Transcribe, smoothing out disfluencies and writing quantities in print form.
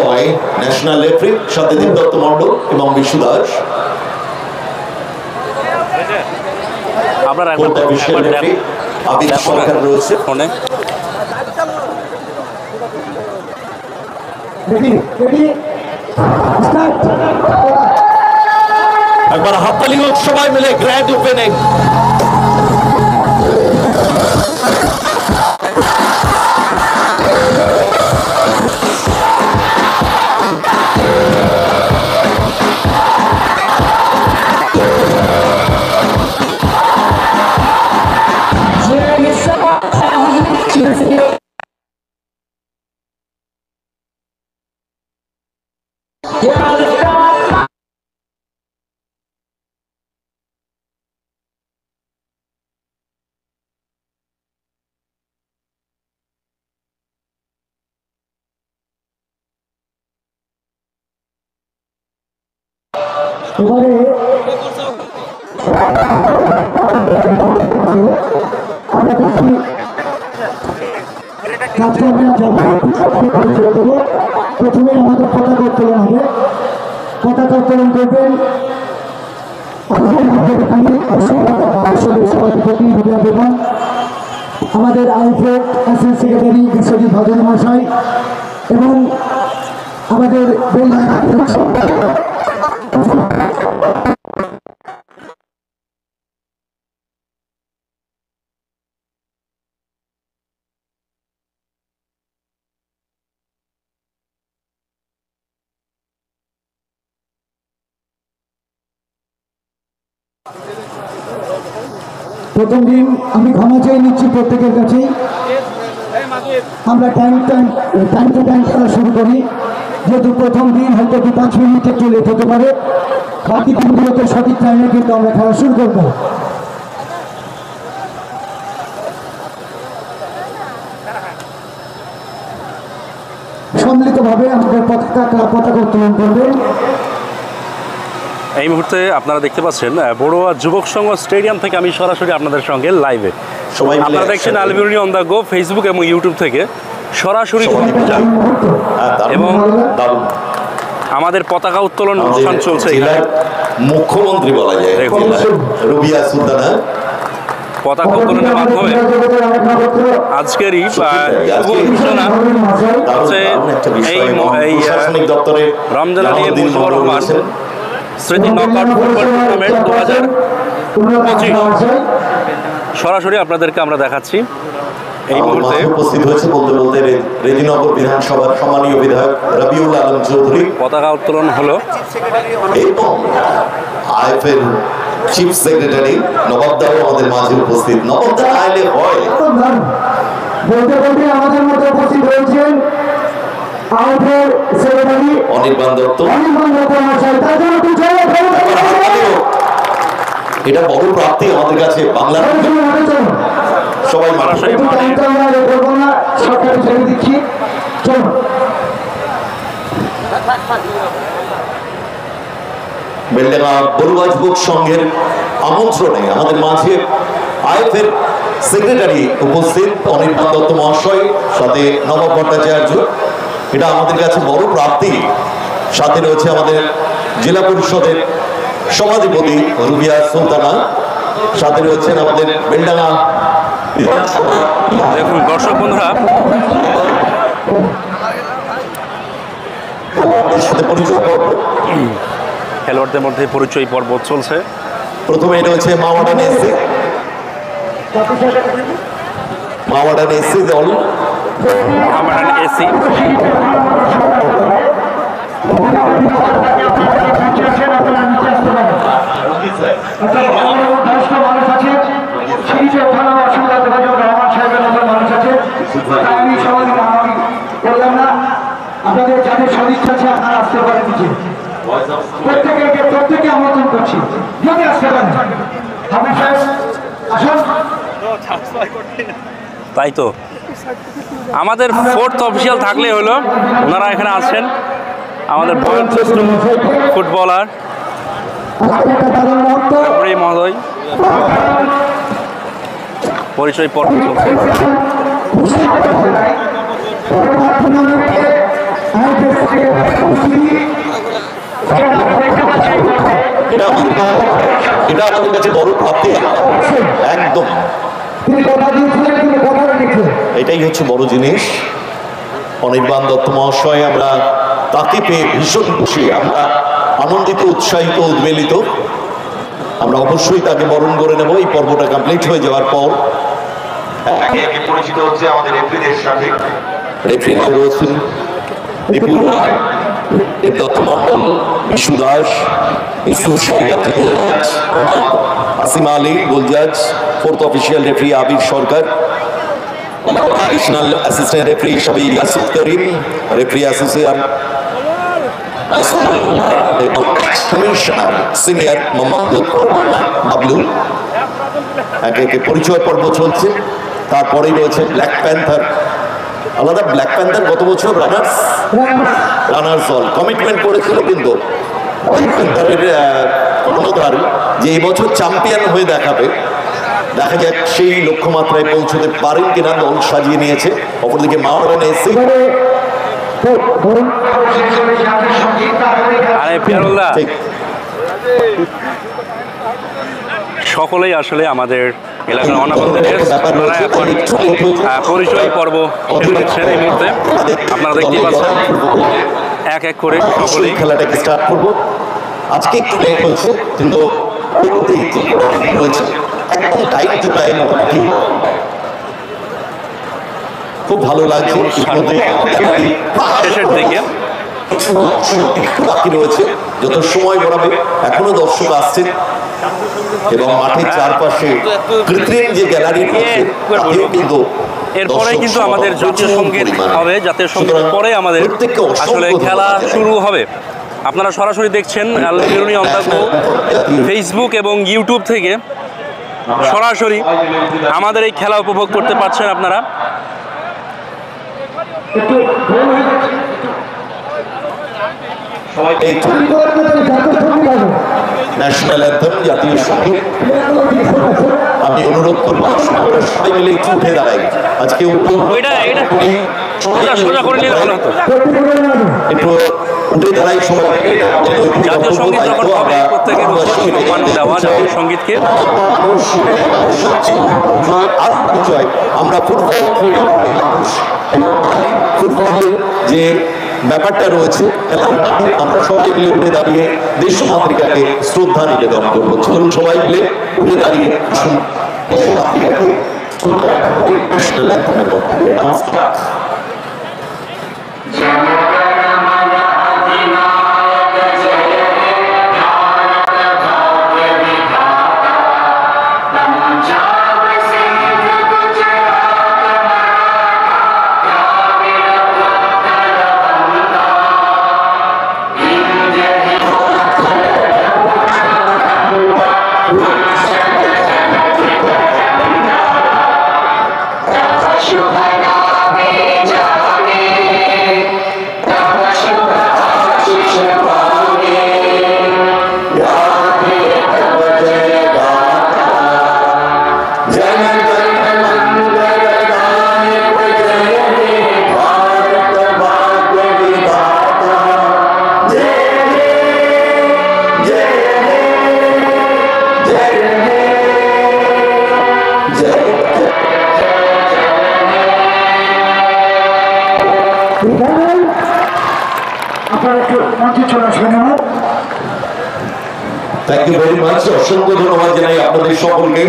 গয় national referee, সাথে দেবদত্ত মণ্ডল এবং বিশু দাস। আপনারা আবিদ সরকার রয়েছে ফোনে। একবার হাততালি হোক সবাই মিলে গ্র্যান্ড ওপেনিং। এবারে প্রথমে আমাদের পতাকা উত্তোলন হবে। পতাকা উত্তোলন করবেন আমাদের আইফেড অ্যাসিস্ট্যান্ট সেক্রেটারি বিশ্বজিৎ ভাদুরী মহাশয় এবং আমাদের প্রথম দিন আমি ক্ষমা চেয়ে নিচ্ছি প্রত্যেকের কাছেই। আমরা টাইম টু টাইম খেলা শুরু করি, যেহেতু প্রথম দিন হয়তো 5 মিনিট একটু লেট হতে পারে। বাকি দিনগুলোতে সঠিক টাইমে কিন্তু আমরা খেলা শুরু করব। সম্মিলিতভাবে আমাদের পতাকা উত্তোলন করবেন। এই মুহূর্তে আপনারা দেখতে পাচ্ছেন বড়ুয়া যুবক সংঘ স্টেডিয়াম থেকে আমি সরাসরি আপনাদের সঙ্গে লাইভে। আপনারা দেখছেন Al-Biruni on the go Facebook এবং ইউটিউব থেকে সরাসরি, এবং আমাদের পতাকা উত্তোলন অনুষ্ঠান চলছে। মুখ্যমন্ত্রী বলা যায় রুবিয়া সুলতানা পতাকা উত্তোলনের মাধ্যমে আজকের এই ঘোষণা হচ্ছে এই রমজান আলী মুজিবুর রহমান স্মৃতি নকআউট ফুটবল টুর্নামেন্ট 2025 সরাসরি আপনাদেরকে আমরা দেখাচ্ছি। এই মুহূর্তে উপস্থিত হয়েছে বলতে বলতে রেজিনগর বিধানসভার সম্মানীয় বিধায়ক রবিউল আলম চৌধুরী। পতাকা উত্তোলন হলো এবং আইএফএল চিফ সেক্রেটারি নবাব দাও আমাদের মাঝে উপস্থিত। নবাব দা আইলে হয় বলতে বলতে আমাদের মধ্যে উপস্থিত হয়েছেন আইএফএল সেক্রেটারি অনির্বাণ দত্ত। এটা বড় প্রাপ্তি আমাদের কাছে বাংলার সবাই বেলডাঙ্গা বড়ুয়া যুবক সংঘের আমন্ত্রণে আমাদের মাঝে আইএফএর সেক্রেটারি উপস্থিত অনির্বাণ দত্ত মহাশয়, সাথে নবাব ভট্টাচার্য। এটা আমাদের কাছে বড় প্রাপ্তি। সাথে রয়েছে আমাদের জেলা পরিষদের সভাধিপতি রুবিয়া সুলতানা, সাথে রয়েছেন আমাদের বেলডাঙ্গা। দেখুন দর্শক বন্ধুরা, খেলোয়াড়দের মধ্যে পরিচয় পর্ব চলছে। প্রথমে এটা হচ্ছে মাওয়াডান এসসি দল। মাওয়াডান এসসি আপনাদের যাদের সদিচ্ছা আছে আপনারা আসতে পারেন, প্রত্যেকে আমন্ত্রণ করছি, যদি আসতে পারেন। তাই তো আমাদের ফোর্থ অফিসিয়াল থাকলে হলো, ওনারা এখানে আছেন আমাদের বয়োজ্যেষ্ঠ ফুটবলার মহোদয়। পরিচয় পর্ব চলছে। এটা আমাদের কাছে বড় প্রাপ্তি, একদম এটাই হচ্ছে বড় জিনিস। অনির্বাণ দত্ত মহাশয়, আমরা তাকে পেয়ে ভীষণ খুশি, আমরা আনন্দিত, উৎসাহিত, উদ্বেলিত। আমরা অবশ্যই তাকে বরণ করে নেব এই পর্বটা কমপ্লিট হয়ে যাওয়ার পর। পরিচিত হচ্ছে আমাদের রেফারিদের সাথে। রেফারি রয়েছেন Bipul Roy, Dutta Mondal, Bishu Das, Asim Ali Goljaj, fourth official referee Abir Sarkar, additional assistant referee হিসাবে Yasuf Karim, referee association commissioner senior Mohammad Abdul. একে একে পরিচয় পর্ব চলছে। তারপরেই রয়েছে ব্ল্যাক প্যান্থার, আলাদা ব্ল্যাক প্যান্থার গত বছর রানার্স দল কমিটমেন্ট করেছিল, কিন্তু যে এই বছর চ্যাম্পিয়ন হয়ে দেখাবে, দেখা যাক সেই লক্ষ্যমাত্রায় পৌঁছতে পারেন কিনা। দল সাজিয়ে নিয়েছে। অপরদিকে মাওরান এসে সকলেই আসলে আমাদের এলাকার অনাবাদীদের পরিচয় পর্ব দেখছেন এই মুহূর্তে। আপনারা দেখতে পাচ্ছেন এক এক করে সকলেই খেলাটাকে স্টার্ট করবো। আজকে একটু লেট হয়েছে, কিন্তু খুব ভালো লাগছে। শেষের দিকে বাকি রয়েছে, যত সময় গড়াবে। এখনো দর্শক আসছেন এবং মাঠের চারপাশে কৃত্রিম যে গ্যালারি কিন্তু এরপরে কিন্তু আমাদের জাতীয় সঙ্গীত হবে। জাতীয় সঙ্গীতের পরে আমাদের আসলে খেলা শুরু হবে। আপনারা সরাসরি দেখছেন Al Biruni on the go Facebook এবং ইউটিউব থেকে সরাসরি আমাদের এই খেলা উপভোগ করতে পারছেন আপনারা। ন্যাশনাল অ্যান্থেম, জাতীয় সঙ্গীত। আমি অনুরোধ করবো সবাই মিলে একটু উঠে দাঁড়াই। আজকে একটু উঠে দাঁড়াই সবাই। জাতীয় সঙ্গীত যখন হবে প্রত্যেকের সম্মান দেওয়া জাতীয় সঙ্গীতকে। আমরা ফুটবল যে ব্যাপারটা রয়েছে, আমরা সবাই মিলে উঠে দাঁড়িয়ে দেশ মাতৃকাকে শ্রদ্ধা নিবেদন করবো। চলুন সবাই মিলে উঠে দাঁড়িয়ে থ্যাংক ইউ ভেরি মাচ। অসংখ্য ধন্যবাদ জানাই আপনাদের সকলকে।